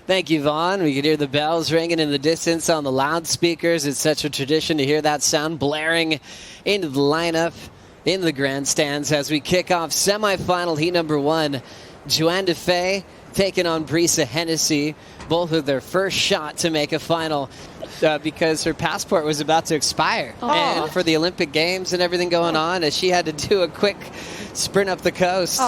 Thank you, Vaughn. We could hear the bells ringing in the distance on the loudspeakers. It's such a tradition to hear that sound blaring into the lineup in the grandstands as we kick off semifinal heat number 1. Johanne Defay taking on Brisa Hennessy, both with their first shot to make a final because her passport was about to expire. And for the Olympic Games and everything going on, as she had to do a quick sprint up the coast.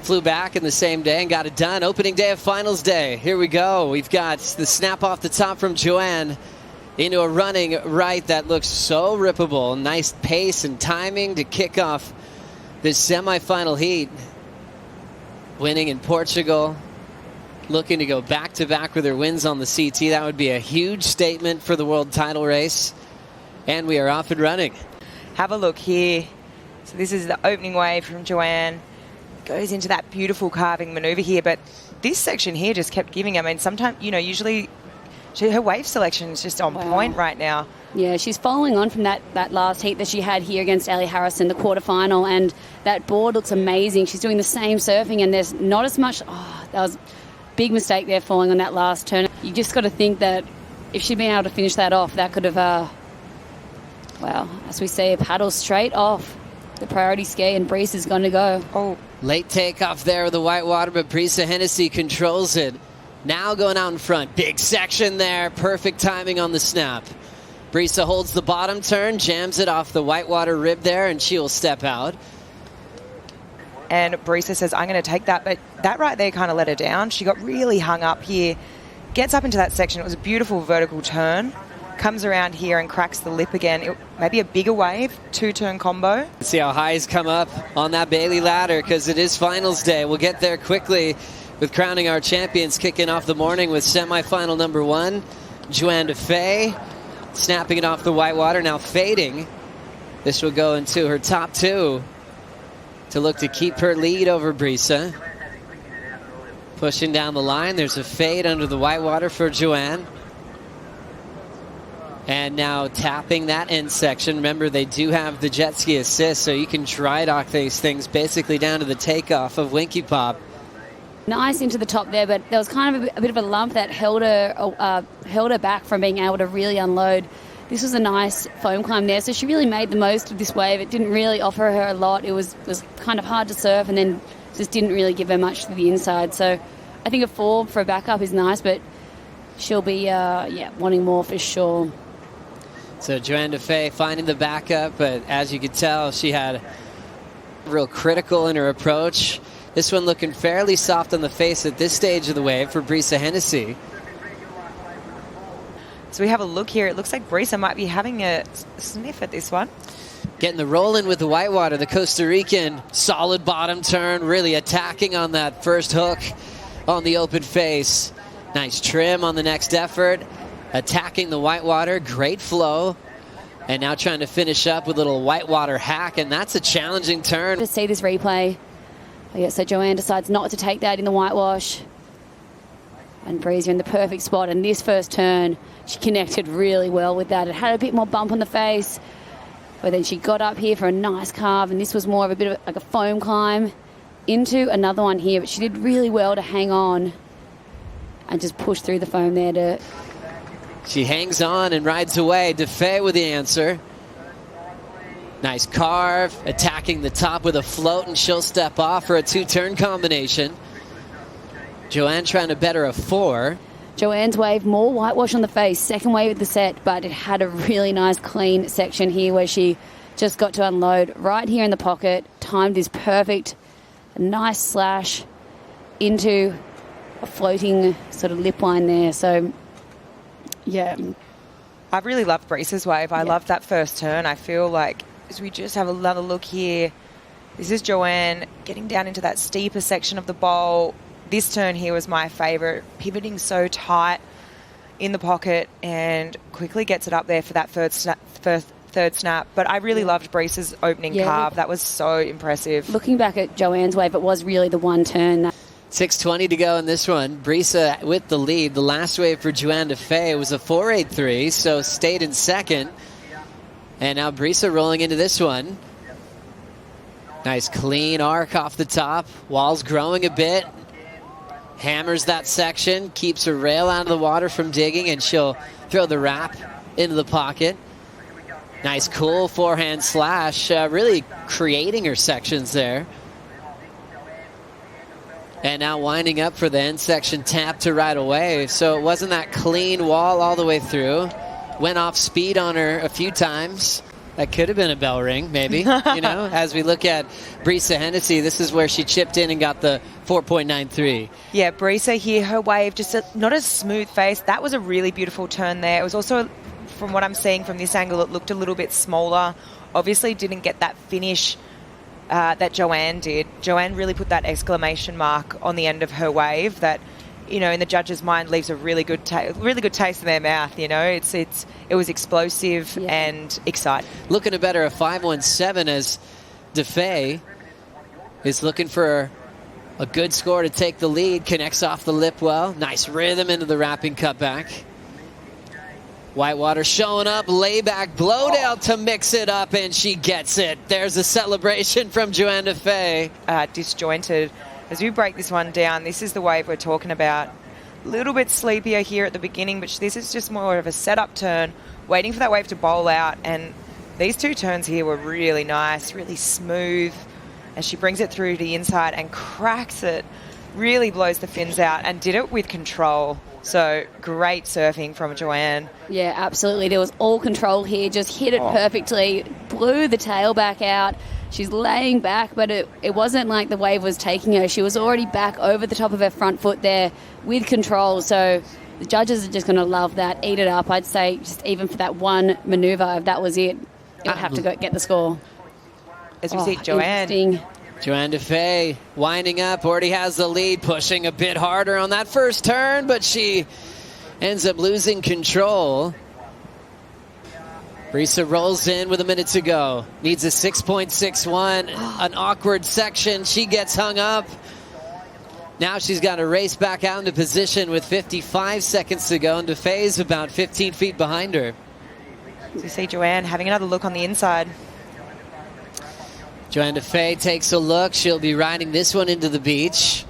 Flew back in the same day and got it done. Opening day of finals day. Here we go. We've got the snap off the top from Johanne into a running right that looks so rippable. Nice pace and timing to kick off this semifinal heat. Winning in Portugal. Looking to go back-to-back with her wins on the CT. That would be a huge statement for the world title race. And we are off and running. Have a look here. So this is the opening wave from Johanne. Goes into that beautiful carving maneuver here, but this section here just kept giving. I mean, sometimes, usually her wave selection is just on point right now. Yeah, she's following on from that last heat that she had here against Ellie Harris in the quarterfinal, and that board looks amazing. She's doing the same surfing, and there's not as much. That was a big mistake there, falling on that last turn. You just got to think that if she'd been able to finish that off, that could have, as we say, a paddle straight off the priority ski, and Brisa is going to go. Late takeoff there with the whitewater, but Brisa Hennessy controls it. Now going out in front. Big section there. Perfect timing on the snap. Brisa holds the bottom turn, jams it off the whitewater rib there, and she will step out. And Brisa says, I'm going to take that, but that right there kind of let her down. She got really hung up here. Gets up into that section. It was a beautiful vertical turn. Comes around here and cracks the lip again. Maybe a bigger wave, 2-turn combo. Let's see how high he's come up on that Bailey ladder, because it is finals day. We'll get there quickly with crowning our champions, kicking off the morning with semifinal number 1. Johanne Defay snapping it off the whitewater, now fading. This will go into her top 2 to look to keep her lead over Brisa. Pushing down the line, there's a fade under the whitewater for Johanne. And now tapping that end section. Remember, they do have the jet ski assist, so you can dry dock these things basically down to the takeoff of Winky Pop. Nice into the top there, but there was kind of a bit of a lump that held her back from being able to really unload. This was a nice foam climb there, so she really made the most of this wave. It didn't really offer her a lot. It was kind of hard to surf, and then just didn't really give her much to the inside. So I think a 4 for a backup is nice, but she'll be wanting more for sure. So Johanne Defay finding the backup, but as you could tell, she had real critical in her approach. This one looking fairly soft on the face at this stage of the wave for Brisa Hennessy. So we have a look here. It looks like Brisa might be having a sniff at this one. Getting the roll in with the whitewater. The Costa Rican solid bottom turn, really attacking on that first hook on the open face. Nice trim on the next effort. Attacking the whitewater, great flow. And now trying to finish up with a little whitewater hack, and that's a challenging turn. To see this replay. So Johanne decides not to take that in the whitewash. And Brisa in the perfect spot. And this first turn, she connected really well with that. It had a bit more bump on the face, but then she got up here for a nice carve, and this was more of a bit of like a foam climb into another one here. But she did really well to hang on and just push through the foam there. She hangs on and rides away. Defay with the answer. Nice carve, attacking the top with a float, and she'll step off for a 2-turn combination. Johanne trying to better a 4. Johanne's wave, more whitewash on the face, second wave of the set, but it had a really nice clean section here where she just got to unload right here in the pocket. Timed is perfect. A nice slash into a floating sort of lip line there. So yeah. I really loved Brisa's wave. I loved that first turn. I feel like, as we just have another look here, this is Johanne getting down into that steeper section of the bowl. This turn here was my favourite, pivoting so tight in the pocket and quickly gets it up there for that third snap. But I really loved Brisa's opening carve. That was so impressive. Looking back at Johanne's wave, it was really the one turn. 6:20 to go in this one. Brisa with the lead. The last wave for Johanne Defay was a 4.83, so stayed in second. And now Brisa rolling into this one. Nice clean arc off the top. Wall's growing a bit. hammers that section, keeps her rail out of the water from digging, and she'll throw the wrap into the pocket. Nice, cool forehand slash, really creating her sections there. And now winding up for the end section tap to right away. So it wasn't that clean wall all the way through. Went off speed on her a few times. That could have been a bell ring, maybe. As we look at Brisa Hennessy, this is where she chipped in and got the 4.93. Yeah, Brisa here, her wave, just not a smooth face. That was a really beautiful turn there. It was also, from what I'm seeing from this angle, it looked a little bit smaller. Obviously didn't get that finish that Johanne did. Johanne really put that exclamation mark on the end of her wave that, in the judge's mind leaves a really good taste in their mouth. It was explosive and exciting. Looking to better a 5.17 as Defay is looking for a good score to take the lead. Connects off the lip well. Nice rhythm into the wrapping cutback. Whitewater showing up, layback, blowdown to mix it up, and she gets it. There's a celebration from Johanne Defay. Disjointed. As we break this one down, this is the wave we're talking about. A little bit sleepier here at the beginning, but this is just more of a setup turn, waiting for that wave to bowl out. And these two turns here were really nice, really smooth. As she brings it through to the inside and cracks it, really blows the fins out and did it with control. So great surfing from Johanne. Yeah, absolutely. There was all control here, just hit it perfectly, blew the tail back out. She's laying back, but it wasn't like the wave was taking her. She was already back over the top of her front foot there with control. So the judges are just going to love that, eat it up. I'd say just even for that one manoeuvre, if that was it, it would have to go get the score. As we see Johanne. Johanne Defay winding up, already has the lead, pushing a bit harder on that first turn, but she ends up losing control. Brisa rolls in with a minute to go. Needs a 6.61, an awkward section. She gets hung up. Now she's got to race back out into position with 55 seconds to go, and Defay's about 15 feet behind her. So you see Johanne having another look on the inside. Johanne Defay takes a look. She'll be riding this one into the beach.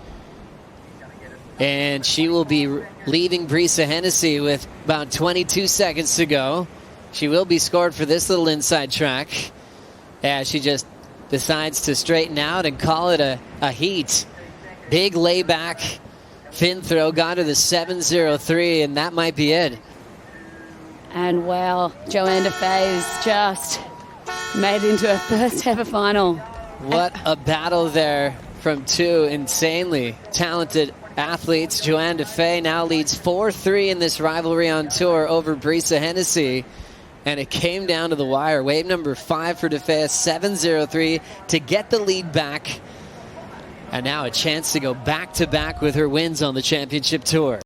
And she will be leaving Brisa Hennessy with about 22 seconds to go. She will be scored for this little inside track. Yeah, she just decides to straighten out and call it a heat. Big layback, fin throw, got to the 7.03, and that might be it. And wow, Johanne Defay is just made it into her first ever final. What a battle there from two insanely talented athletes. Johanne Defay now leads 4-3 in this rivalry on tour over Brisa Hennessy. And it came down to the wire. Wave number 5 for Defay, 7.03 to get the lead back. And now a chance to go back-to-back with her wins on the championship tour.